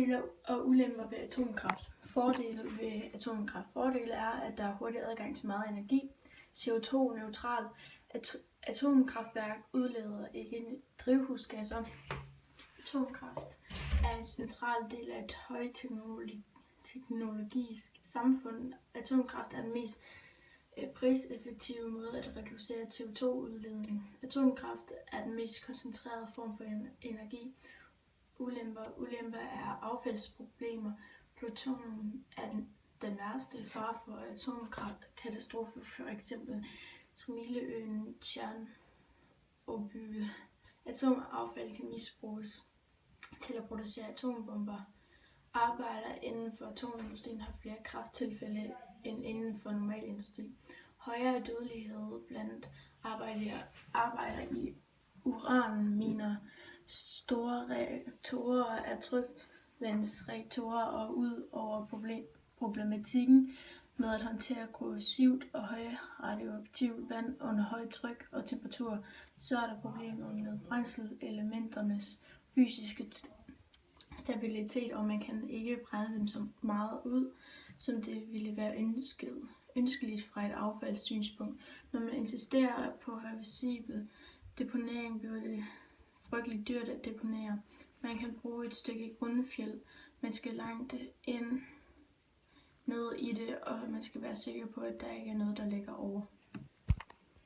Fordele og ulemper ved atomkraft. Fordele ved atomkraft. Fordele er, at der er hurtig adgang til meget energi. CO2-neutral. Atomkraftværk udleder ikke drivhusgasser. Atomkraft er en central del af et højteknologisk samfund. Atomkraft er den mest priseffektive måde at reducere CO2-udledning. Atomkraft er den mest koncentrerede form for energi. Ulemper er affaldsproblemer. Plutonium er den værste fare for atomkatastrofe, for eksempel Smileøen, Tjernobyl. Atomaffald kan misbruges til at producere atombomber. Arbejdere inden for atomindustrien har flere kræfttilfælde end inden for normal industri. Højere dødelighed blandt arbejdere i uranminer. Store reaktorer er trykvandsreaktorer, og ud over problematikken med at håndtere korrosivt og højradioaktivt vand under højt tryk og temperatur, så er der problemer med brændselselementernes fysiske stabilitet, og man kan ikke brænde dem så meget ud, som det ville være ønskeligt fra et affaldssynspunkt. Når man insisterer på reversibel deponering, bliver det frygteligt dyrt at deponere. Man kan bruge et stykke grundfjeld. Man skal langt ind ned i det, og man skal være sikker på, at der ikke er noget, der ligger over.